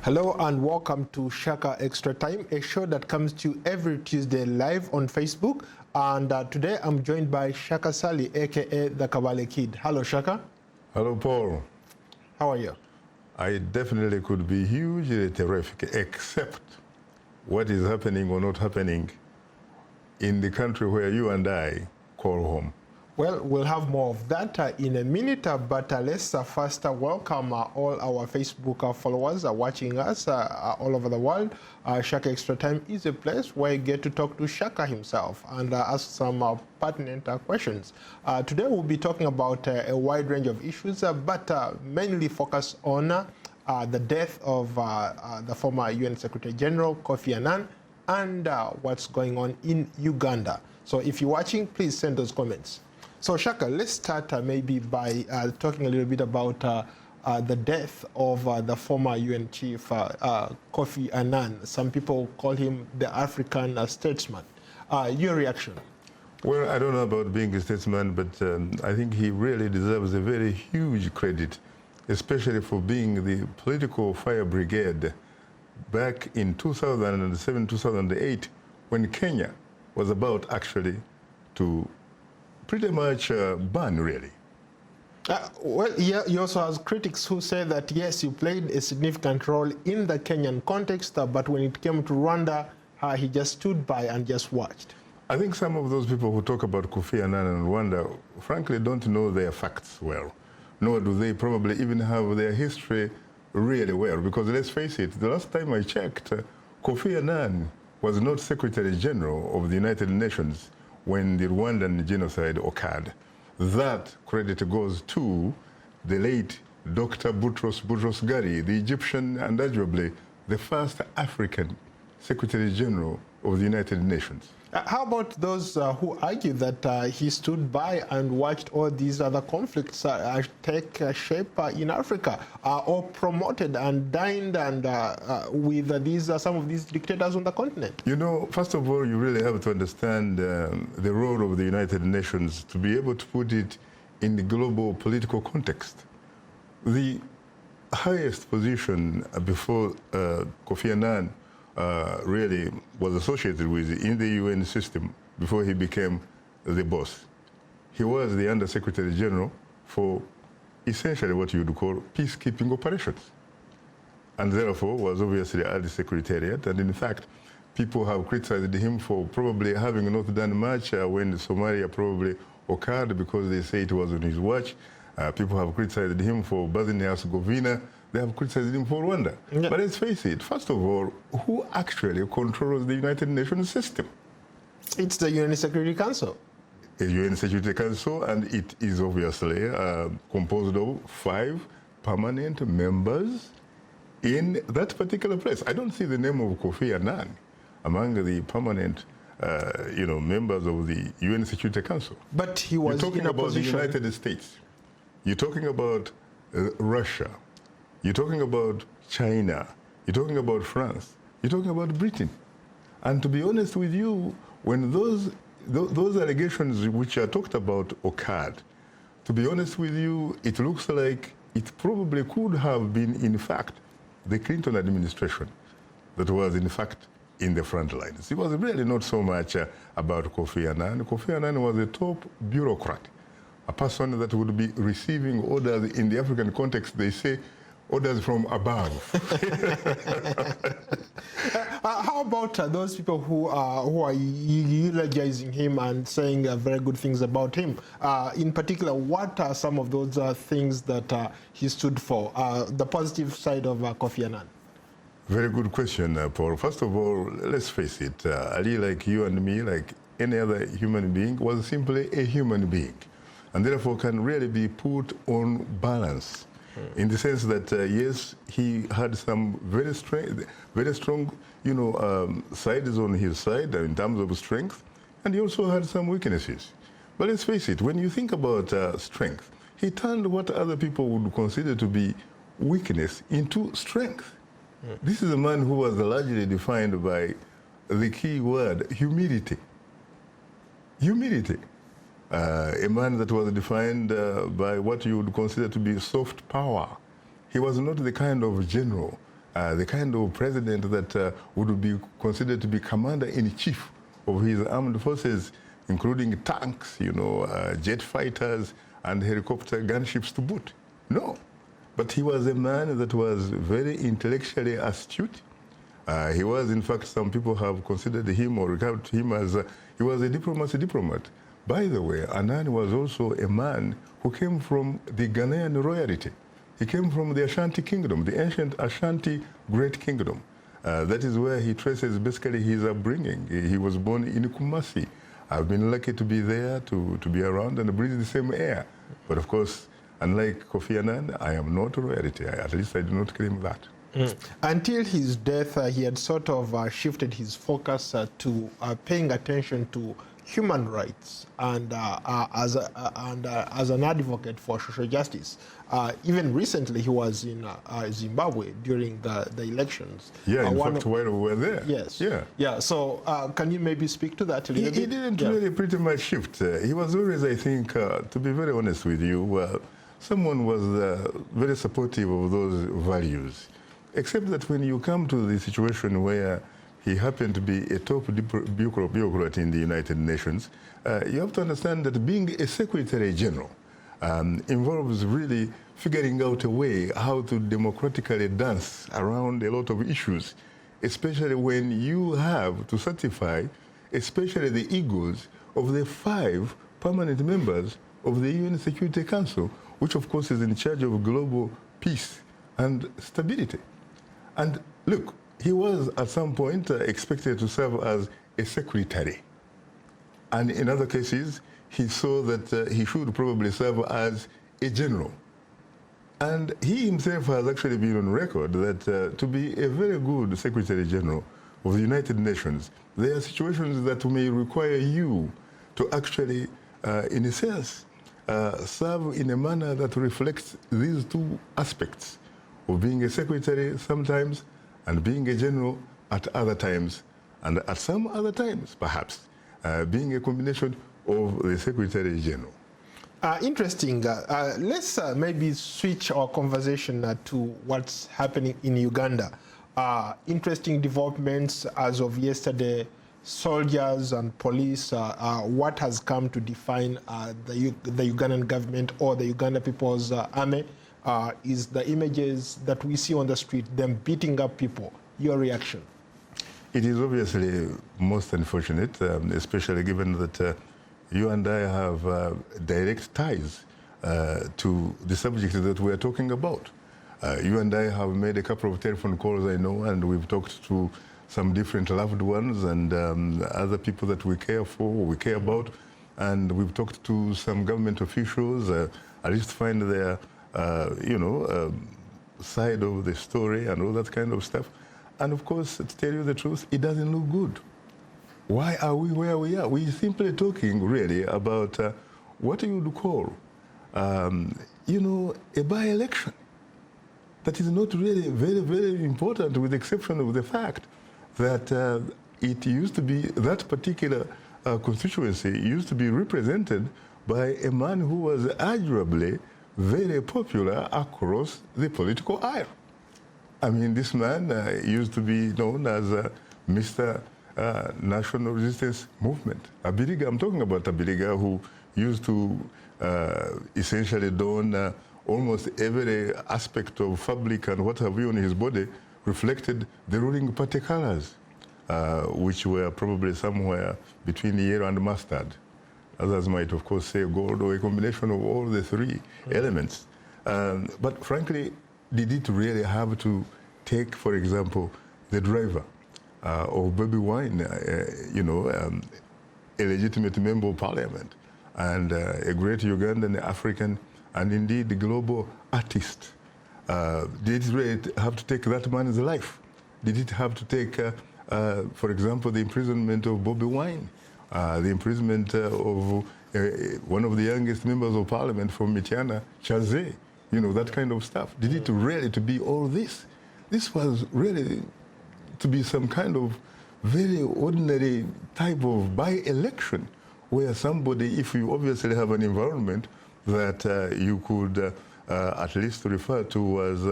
Hello and welcome to Shaka Extra Time, a show that comes to you every Tuesday live on Facebook. And today I'm joined by Shaka Sali, aka the Kabale Kid. Hello, Shaka. Hello, Paul. How are you? I definitely could be hugely terrific, except what is happening or not happening in the country where you and I call home. Well, we'll have more of that in a minute, but let's first welcome all our Facebook followers watching us all over the world. Shaka Extra Time is a place where you get to talk to Shaka himself and ask some pertinent questions. Today we'll be talking about a wide range of issues, but mainly focus on the death of the former UN Secretary General, Kofi Annan, and what's going on in Uganda. So if you're watching, please send those comments. So Shaka, let's start maybe by talking a little bit about the death of the former UN chief, Kofi Annan. Some people call him the African statesman. Your reaction? Well, I don't know about being a statesman, but I think he really deserves a very huge credit, especially for being the political fire brigade back in 2007, 2008, when Kenya was about actually to pretty much ban, really. Well, yeah, he also has critics who say that, yes, he played a significant role in the Kenyan context, but when it came to Rwanda, he just stood by and just watched. I think some of those people who talk about Kofi Annan and Rwanda, frankly, don't know their facts well, nor do they probably even have their history really well, because let's face it, the last time I checked, Kofi Annan was not Secretary General of the United Nations when the Rwandan genocide occurred. That credit goes to the late Dr. Boutros Boutros-Ghali, the Egyptian and arguably the first African Secretary General of the United Nations. How about those who argue that he stood by and watched all these other conflicts take shape in Africa, or promoted and dined and with some of these dictators on the continent? You know, first of all, you really have to understand the role of the United Nations to be able to put it in the global political context. The highest position before Kofi Annan really was associated with in the UN system before he became the boss. He was the Under Secretary General for essentially what you would call peacekeeping operations, and therefore was obviously at the Secretariat. And in fact, people have criticized him for probably having not done much when Somalia probably occurred, because they say it was on his watch. People have criticized him for Bosnia-Herzegovina. They have criticized him for Rwanda. Yeah. But let's face it, first of all, who actually controls the United Nations system? It's the UN Security Council. The UN Security Council, and it is obviously composed of 5 permanent members in that particular place. I don't see the name of Kofi Annan among the permanent members of the UN Security Council. But he was You're talking in a about position... the United States. You're talking about Russia. You're talking about China. You're talking about France. You're talking about Britain. And to be honest with you, when those allegations which are talked about occurred, to be honest with you, it looks like it probably could have been, in fact, the Clinton administration that was, in fact, in the front lines. It was really not so much about Kofi Annan. Kofi Annan was a top bureaucrat, a person that would be receiving orders. In the African context, they say orders from above. How about those people who are eulogizing him and saying very good things about him? In particular, what are some of those things that he stood for, the positive side of Kofi Annan? Very good question, Paul. First of all, let's face it, Ali, like you and me, like any other human being, was simply a human being, and therefore can really be put on balance. In the sense that, yes, he had some very strong, sides on his side in terms of strength, and he also had some weaknesses. But let's face it, when you think about strength, he turned what other people would consider to be weakness into strength. This is a man who was largely defined by the key word, humility. Humility. A man that was defined by what you would consider to be soft power. He was not the kind of general the kind of president that would be considered to be commander-in-chief of his armed forces, including tanks, jet fighters, and helicopter gunships to boot. No. But he was a man that was very intellectually astute. He was, in fact, some people have considered him or regarded him as, he was a diplomat. By the way, Annan was also a man who came from the Ghanaian royalty. He came from the Ashanti Kingdom, the ancient Ashanti Great Kingdom. That is where he traces basically his upbringing. He was born in Kumasi. I've been lucky to be there, to be around and breathe the same air. But of course, unlike Kofi Annan, I am not royalty. At least I do not claim that. Until his death, he had sort of shifted his focus to paying attention to human rights and as an advocate for social justice. Even recently, he was in Zimbabwe during the elections. Yeah, in fact, while we were there. Yes. Yeah. Yeah. So can you maybe speak to that a little bit? He didn't really pretty much shift. He was always, I think, to be very honest with you, someone was very supportive of those values. Except that when you come to the situation where he happened to be a top bureaucrat in the United Nations, you have to understand that being a Secretary General involves really figuring out a way how to democratically dance around a lot of issues, especially when you have to satisfy, especially the egos of the 5 permanent members of the UN Security Council, which of course is in charge of global peace and stability. And look, he was at some point expected to serve as a secretary. And in other cases, he saw that he should probably serve as a general. And he himself has actually been on record that to be a very good Secretary General of the United Nations, there are situations that may require you to actually, in a sense, serve in a manner that reflects these 2 aspects of being a secretary sometimes and being a general at other times, and at some other times, perhaps, being a combination of the Secretary General. Interesting. Let's maybe switch our conversation to what's happening in Uganda. Interesting developments as of yesterday. Soldiers and police, what has come to define the Ugandan government or the Uganda People's Army is the images that we see on the street, them beating up people. Your reaction? It is obviously most unfortunate, especially given that you and I have direct ties to the subject that we are talking about. You and I have made a couple of telephone calls, I know, and we've talked to some different loved ones and other people that we care for, we care about, and we've talked to some government officials, at least find their side of the story and all that kind of stuff. And of course, to tell you the truth, it doesn't look good. Why are we where we are? We're simply talking really about what you would call, a by-election that is not really very, very important, with the exception of the fact that it used to be, that particular constituency used to be represented by a man who was arguably very popular across the political aisle. I mean, this man used to be known as Mr. National Resistance Movement. Abiriga, I'm talking about Abiriga, who used to essentially don almost every aspect of fabric and what have you on his body reflected the ruling party colors, which were probably somewhere between yellow and mustard. Others might, of course, say gold or a combination of all the 3 elements. But frankly, did it really have to take, for example, the driver of Bobi Wine, a legitimate member of parliament, and a great Ugandan, African, and indeed global artist? Did it really have to take that man's life? Did it have to take, for example, the imprisonment of Bobi Wine, the imprisonment of one of the youngest members of parliament from Mityana, Chaze, that kind of stuff? Did it really to be all this? This was really to be some kind of very ordinary type of by-election where somebody, if you obviously have an environment that you could at least refer to as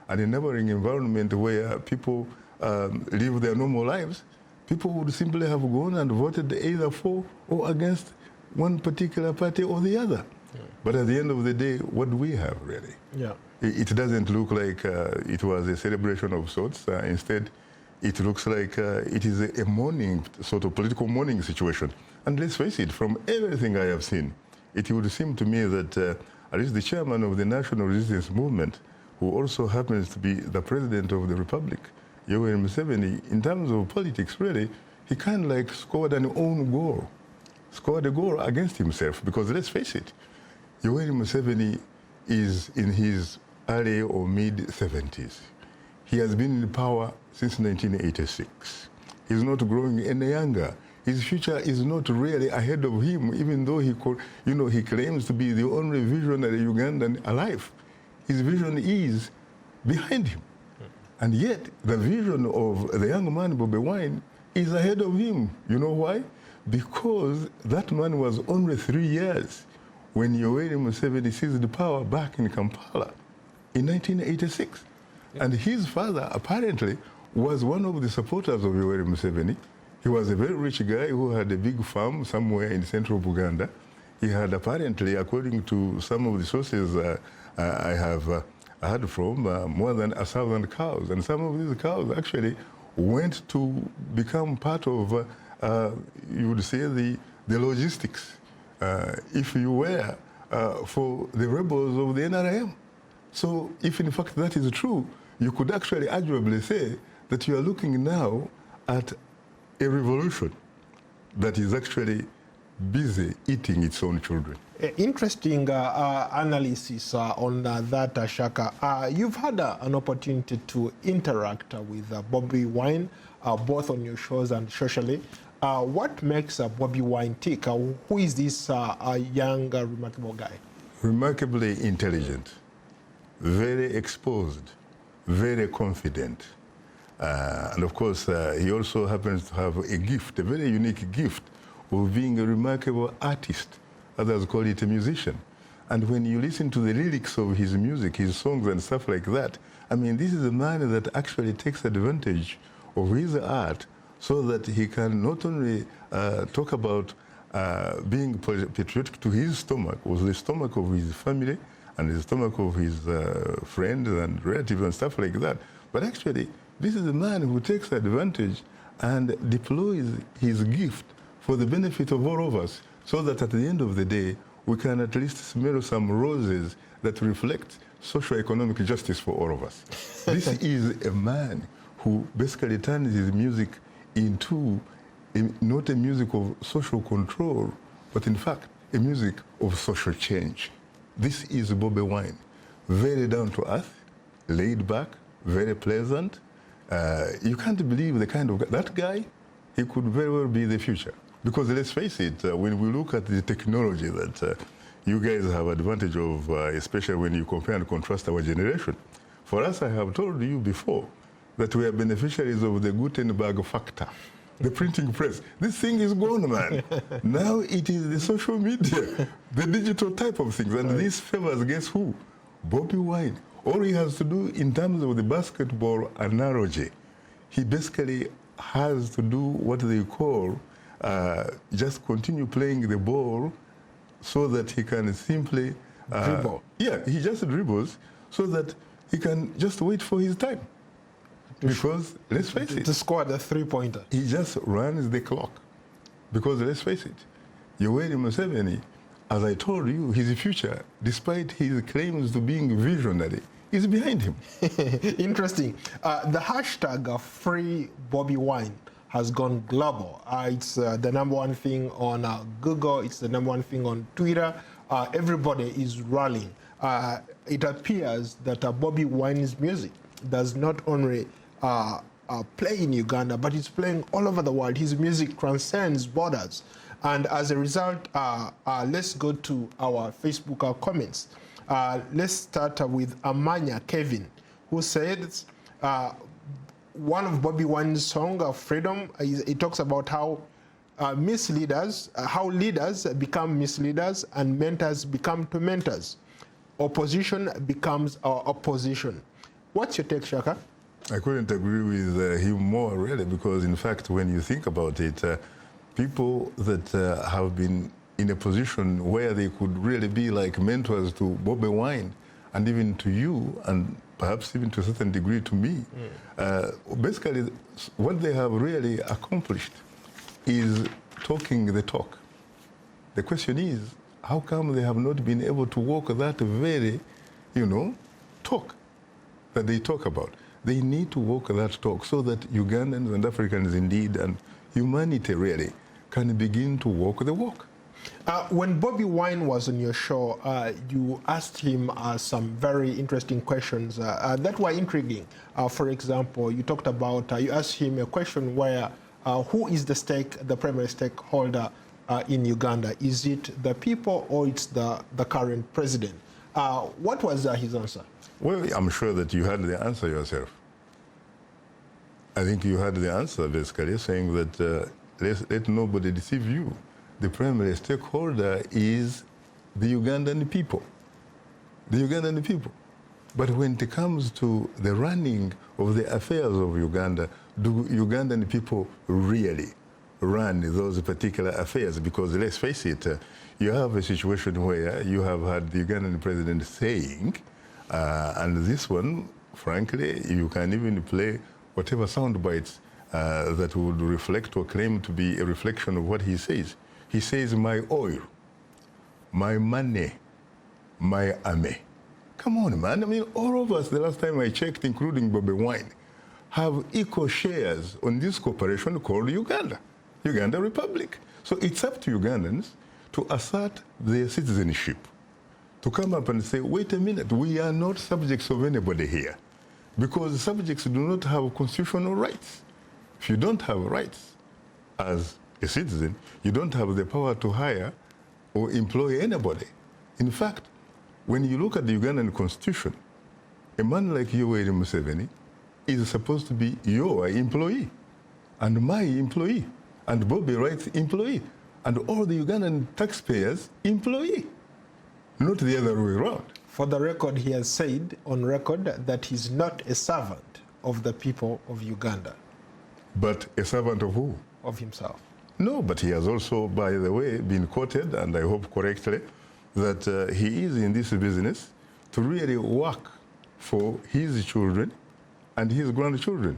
an enabling environment where people live their normal lives, people would simply have gone and voted either for or against one particular party or the other. Yeah. But at the end of the day, what do we have really? Yeah. It doesn't look like it was a celebration of sorts. Instead, it looks like it is a mourning, sort of political mourning situation. And let's face it, from everything I have seen, it would seem to me that at least the chairman of the National Resistance Movement, who also happens to be the president of the Republic, Yoweri Museveni, in terms of politics, really, he kind of like scored an own goal, scored a goal against himself. Because let's face it, Yoweri Museveni is in his early or mid-70s. He has been in power since 1986. He's not growing any younger. His future is not really ahead of him, even though he claims to be the only visionary Ugandan alive. His vision is behind him. And yet, the vision of the young man, Bobi Wine, is ahead of him. You know why? Because that man was only 3 years when Yoweri Museveni seized the power back in Kampala in 1986. Yeah. And his father, apparently, was one of the supporters of Yoweri Museveni. He was a very rich guy who had a big farm somewhere in central Uganda. He had apparently, according to some of the sources I have heard from, more than 1,000 cows. And some of these cows actually went to become part of, you would say, the logistics, if you were, for the rebels of the NRM. So if in fact that is true, you could actually arguably say that you are looking now at a revolution that is actually busy eating its own children. Interesting analysis on that, Shaka. You've had an opportunity to interact with Bobi Wine, both on your shows and socially. What makes Bobi Wine tick? Who is this young, remarkable guy? Remarkably intelligent, very exposed, very confident. And of course, he also happens to have a gift, a very unique gift of being a remarkable artist. Others call it a musician. And when you listen to the lyrics of his music, his songs and stuff like that, I mean, this is a man that actually takes advantage of his art so that he can not only talk about being patriotic to his stomach, or the stomach of his family, and the stomach of his friends and relatives and stuff like that, but actually, this is a man who takes advantage and deploys his gift for the benefit of all of us, so that at the end of the day, we can at least smell some roses that reflect socio-economic justice for all of us. This is a man who basically turns his music into not a music of social control, but in fact, a music of social change. This is Bobi Wine. Very down to earth, laid back, very pleasant. You can't believe the kind of guy. That guy, he could very well be the future. Because let's face it, when we look at the technology that you guys have advantage of, especially when you compare and contrast our generation, for us, I have told you before that we are beneficiaries of the Gutenberg factor, the printing press. This thing is gone, man. Now it is the social media, the digital type of things. And this favors, guess who? Bobi Wine. All he has to do in terms of the basketball analogy, he basically has to do what they call just continue playing the ball so that he can simply... dribble. Yeah, he just dribbles so that he can just wait for his time. Because, let's face it... To score the three-pointer. He just runs the clock. Because, let's face it, Yoweri Museveni, as I told you, his future, despite his claims to being visionary, is behind him. Interesting. The hashtag Free Bobi Wine has gone global. It's the #1 thing on Google. It's the #1 thing on Twitter. Everybody is rallying. It appears that Bobi Wine's music does not only play in Uganda, but it's playing all over the world. His music transcends borders. And as a result, let's go to our Facebook comments. Let's start with Amanya Kevin, who says one of Bobi Wine's song, Freedom, it talks about how misleaders, how leaders become misleaders and mentors become tormentors. opposition becomes opposition. What's your take, Shaka? I couldn't agree with him more, really, because, in fact, when you think about it, people that have been in a position where they could really be like mentors to Bobi Wine, and even to you, and perhaps even to a certain degree to me, basically what they have really accomplished is talking the talk. The question is, how come they have not been able to walk that very, talk that they talk about? They need to walk that talk so that Ugandans and Africans indeed, and humanity really, can begin to walk the walk. When Bobi Wine was on your show, you asked him some very interesting questions that were intriguing. For example, you talked about, you asked him a question where, who is the primary stakeholder in Uganda? Is it the people or it's the current president? What was his answer? Well, I'm sure that you had the answer yourself. I think you had the answer, basically, saying that let nobody deceive you. The primary stakeholder is the Ugandan people. The Ugandan people. But when it comes to the running of the affairs of Uganda, do Ugandan people really run those particular affairs? Because let's face it, you have a situation where you have had the Ugandan president saying, and this one, frankly, you can even play whatever sound bites that would reflect or claim to be a reflection of what he says. He says, my oil, my money, my army. Come on, man. I mean, all of us, the last time I checked, including Bobi Wine, have equal shares on this corporation called Uganda Republic. So it's up to Ugandans to assert their citizenship, to come up and say, wait a minute, we are not subjects of anybody here, because subjects do not have constitutional rights. If you don't have rights as a citizen, you don't have the power to hire or employ anybody. In fact, when you look at the Ugandan constitution, a man like Yoweri Museveni is supposed to be your employee, and my employee, and Bobi Wine's employee, and all the Ugandan taxpayers' employee, not the other way around. For the record, he has said on record that he's not a servant of the people of Uganda. But a servant of who? Of himself. No, but he has also, by the way, been quoted, and I hope correctly, that he is in this business to really work for his children and his grandchildren.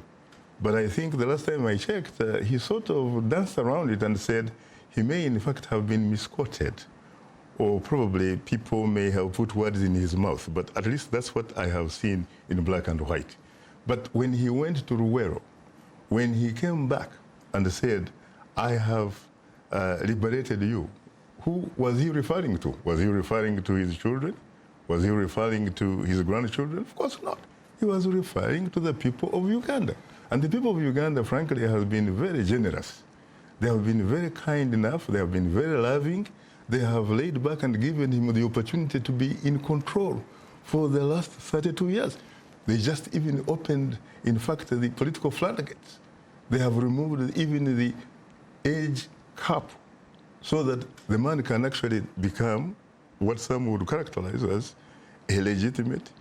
But I think the last time I checked, he sort of danced around it and said he may in fact have been misquoted, or probably people may have put words in his mouth, but at least that's what I have seen in black and white. But when he went to Ruwero, when he came back and said, I have liberated you, who was he referring to? Was he referring to his children? Was he referring to his grandchildren? Of course not. He was referring to the people of Uganda. And the people of Uganda, frankly, have been very generous. They have been very kind enough. They have been very loving. They have laid back and given him the opportunity to be in control for the last 32 years. They just even opened, in fact, the political floodgates. They have removed even the age cap so that the man can actually become what some would characterize as a legitimate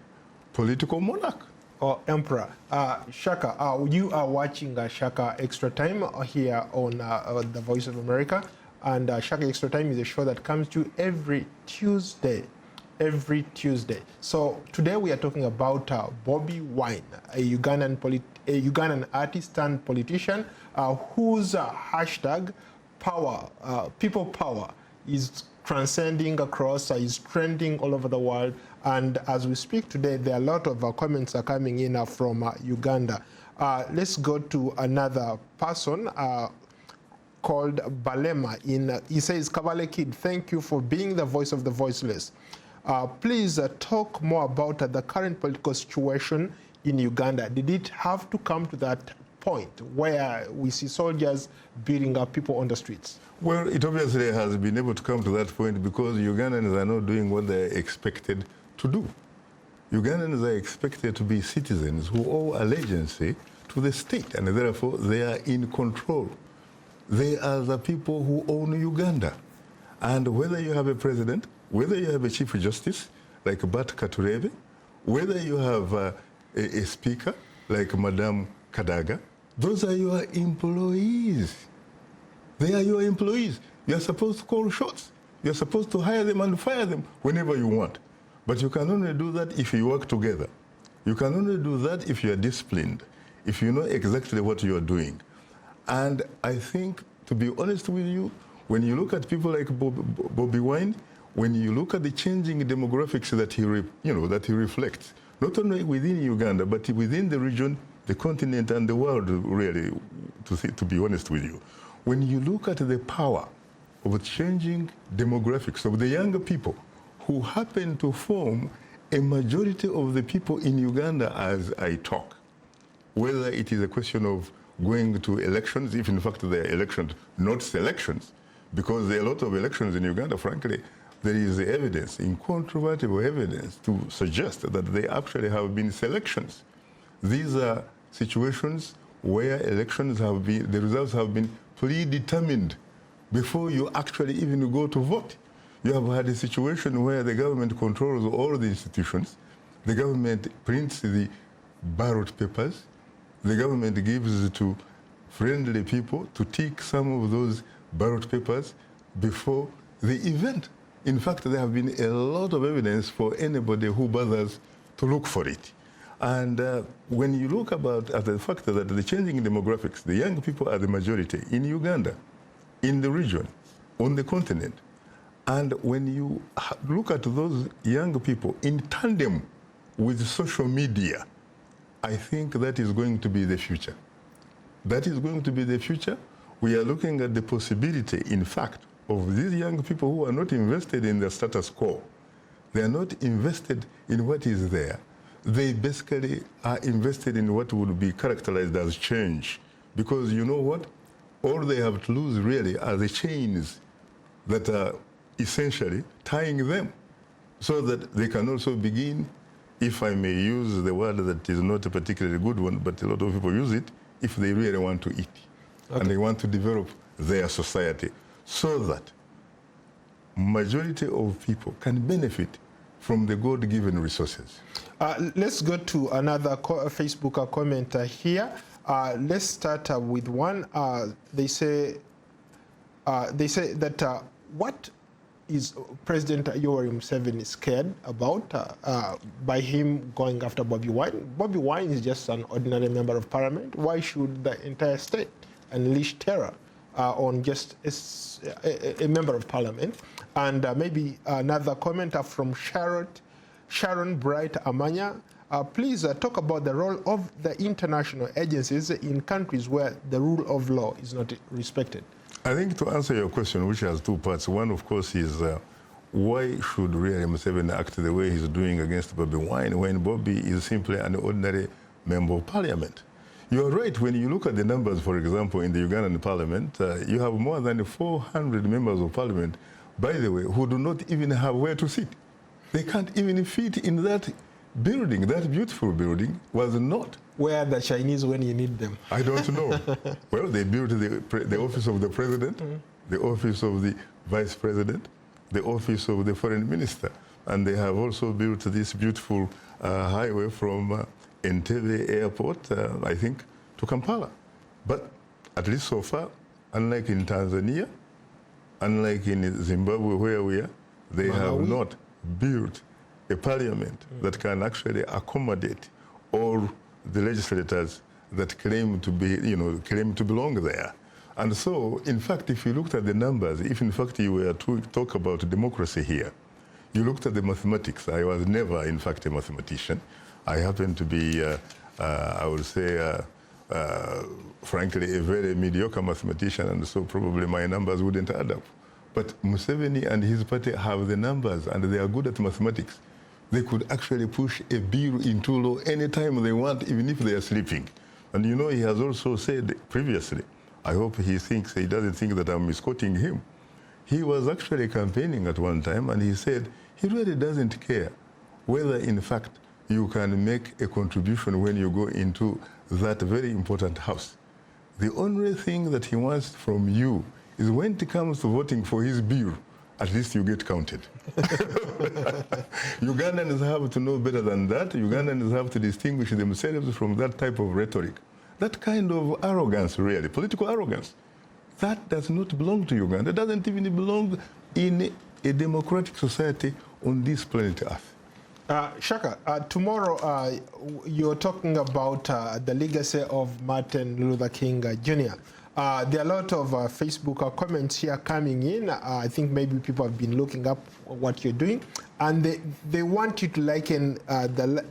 political monarch. Or emperor. Shaka, you are watching Shaka Extra Time here on the Voice of America. And Shaka Extra Time is a show that comes to you every Tuesday. So today we are talking about Bobi Wine, a Ugandan artist and politician whose hashtag people power is transcending across, is trending all over the world. And as we speak today, there are a lot of comments are coming in from Uganda. Let's go to another person called Balema. He says, Kabale Kid, thank you for being the voice of the voiceless. Please talk more about the current political situation in Uganda. Did it have to come to that point where we see soldiers beating up people on the streets? Well, it obviously has been able to come to that point because Ugandans are not doing what they're expected to do. Ugandans are expected to be citizens who owe allegiance to the state, and therefore they are in control. They are the people who own Uganda. And whether you have a president, whether you have a chief justice, like Bat Katurebe, whether you have a speaker like Madame Kadaga, those are your employees. They are your employees. You're supposed to call shots. You're supposed to hire them and fire them whenever you want. But you can only do that if you work together. You can only do that if you are disciplined, if you know exactly what you are doing. And I think, to be honest with you, when you look at people like Bobby Wine, when you look at the changing demographics that he reflects, not only within Uganda, but within the region, the continent, and the world, really, to be honest with you, when you look at the power of changing demographics of the younger people who happen to form a majority of the people in Uganda as I talk, whether it is a question of going to elections, if in fact they are elections, not selections, because there are a lot of elections in Uganda, frankly, there is evidence, incontrovertible evidence, to suggest that they actually have been selections. These are situations where elections have been, the results have been predetermined before you actually even go to vote. You have had a situation where the government controls all the institutions, the government prints the ballot papers, the government gives to friendly people to tick some of those ballot papers before the event. In fact, there have been a lot of evidence for anybody who bothers to look for it. And when you look at the fact that the changing demographics, the young people are the majority in Uganda, in the region, on the continent, and when you look at those young people in tandem with social media, I think that is going to be the future. That is going to be the future. We are looking at the possibility, in fact, of these young people who are not invested in the status quo. They are not invested in what is there. They basically are invested in what would be characterized as change. Because you know what? All they have to lose really are the chains that are essentially tying them, so that they can also begin, if I may use the word that is not a particularly good one, but a lot of people use it, if they really want to eat. Okay. And they want to develop their society so that majority of people can benefit from the God-given resources. Let's go to another Facebook comment here. Let's start with one. They say that what is President Yoweri Museveni scared about by him going after Bobby Wine? Bobby Wine is just an ordinary member of parliament. Why should the entire state unleash terror on just a member of parliament? And maybe another commenter from Sharon Bright Amanya. Please talk about the role of the international agencies in countries where the rule of law is not respected. I think to answer your question, which has two parts, one, of course, is why should really Museveni act the way he's doing against Bobby Wine when Bobby is simply an ordinary member of parliament? You're right. When you look at the numbers, for example, in the Ugandan parliament, you have more than 400 members of parliament, by the way, who do not even have where to sit. They can't even fit in that building. That beautiful building was not. Where are the Chinese when you need them? I don't know. Well, they built the office of the president, the office of the vice president, the office of the foreign minister. And they have also built this beautiful highway from Entebbe Airport, I think, to Kampala. But at least so far, unlike in Tanzania, unlike in Zimbabwe where we are, they have not built a parliament that can actually accommodate all the legislators that claim to be, claim to belong there. And so, in fact, if you looked at the numbers, if in fact you were to talk about democracy here, you looked at the mathematics. I was never, in fact, a mathematician. I happen to be, I would say, frankly, a very mediocre mathematician, and so probably my numbers wouldn't add up. But Museveni and his party have the numbers, and they are good at mathematics. They could actually push a bill into law anytime they want, even if they are sleeping. And he has also said previously, I hope he doesn't think that I'm misquoting him. He was actually campaigning at one time, and he said he really doesn't care whether, in fact, you can make a contribution when you go into that very important house. The only thing that he wants from you is when it comes to voting for his bill, at least you get counted. Ugandans have to know better than that. Ugandans have to distinguish themselves from that type of rhetoric. That kind of arrogance, really, political arrogance, that does not belong to Uganda. It doesn't even belong in a democratic society on this planet Earth. Shaka, tomorrow you're talking about the legacy of Martin Luther King Jr. There are a lot of Facebook comments here coming in. I think maybe people have been looking up what you're doing, and they want you to liken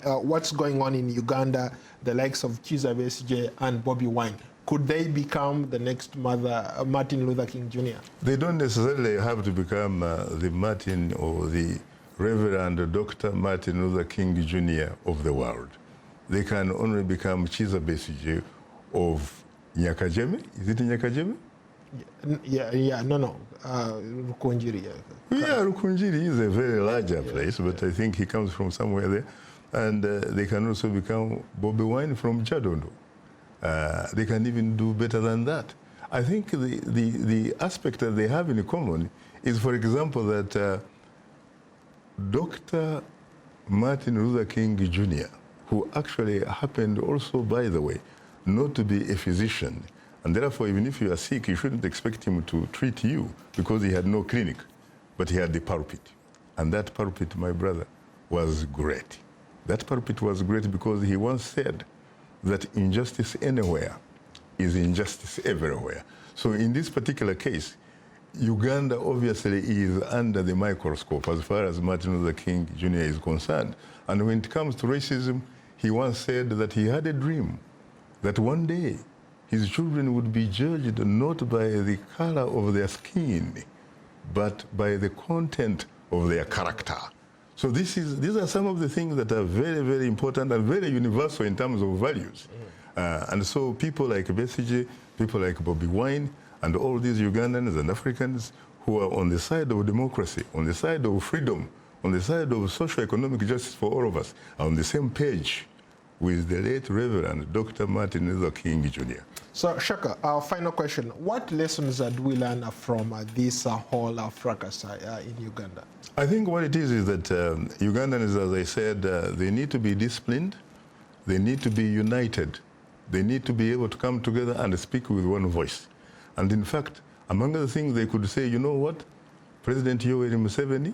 what's going on in Uganda, the likes of Kizza Besigye and Bobi Wine. Could they become the next Martin Luther King Jr.? They don't necessarily have to become the Martin or the Reverend Dr. Martin Luther King Jr. of the world. They can only become Kizza Besigye of Nyakajeme. Is it Nyakajeme? No. Rukunjiri. Yeah, Rukunjiri is a very larger place, but I think he comes from somewhere there. And they can also become Bobi Wine from Chadondo. They can even do better than that. I think the aspect that they have in common is, for example, that Dr. Martin Luther King Jr., who actually happened also, by the way, not to be a physician, and therefore even if you are sick, you shouldn't expect him to treat you because he had no clinic, but he had the pulpit. And that pulpit, my brother, was great. That pulpit was great because he once said that injustice anywhere is injustice everywhere. So in this particular case, Uganda obviously is under the microscope as far as Martin Luther King Jr. is concerned. And when it comes to racism, he once said that he had a dream that one day his children would be judged not by the color of their skin, but by the content of their character. So these are some of the things that are very, very important and very universal in terms of values. And so people like Besigye, people like Bobi Wine, and all these Ugandans and Africans who are on the side of democracy, on the side of freedom, on the side of socio-economic justice for all of us, are on the same page with the late Reverend Dr. Martin Luther King Jr. So, Shaka, our final question. What lessons do we learn from this whole fracas in Uganda? I think what it is that Ugandans, as I said, they need to be disciplined, they need to be united, they need to be able to come together and speak with one voice. And in fact, among other things, they could say, you know what, President Yoweri Museveni,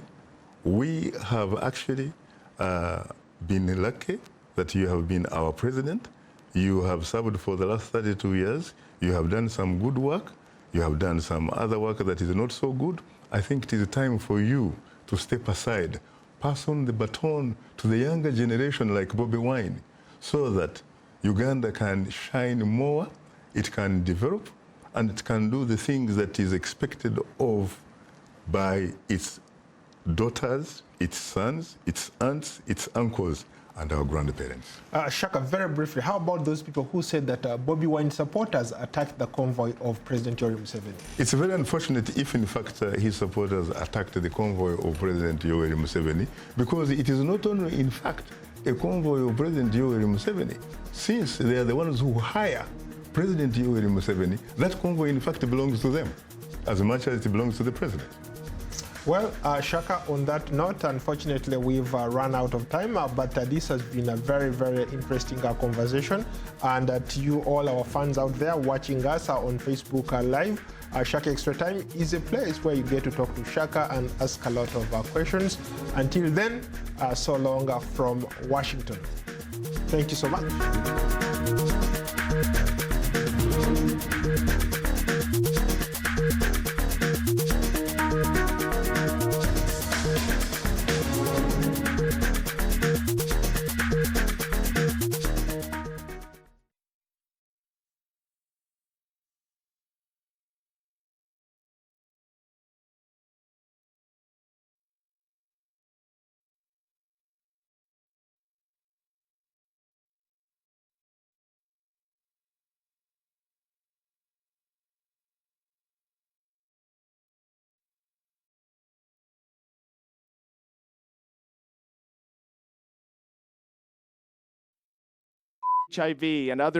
we have actually been lucky that you have been our president. You have served for the last 32 years. You have done some good work. You have done some other work that is not so good. I think it is time for you to step aside, pass on the baton to the younger generation like Bobi Wine, so that Uganda can shine more, it can develop, and it can do the things that is expected of by its daughters, its sons, its aunts, its uncles, and our grandparents. Shaka, very briefly, how about those people who said that Bobi Wine supporters attacked the convoy of President Yoweri Museveni? It's very unfortunate if, in fact, his supporters attacked the convoy of President Yoweri Museveni, because it is not only, in fact, a convoy of President Yoweri Museveni. Since they are the ones who hire President Yoweri Museveni, that convoy, in fact, belongs to them, as much as it belongs to the president. Well, Shaka, on that note, unfortunately, we've run out of time, but this has been a very, very interesting conversation. And to you, all our fans out there watching us on Facebook Live, Shaka Extra Time is a place where you get to talk to Shaka and ask a lot of questions. Until then, so long from Washington. Thank you so much. HIV and other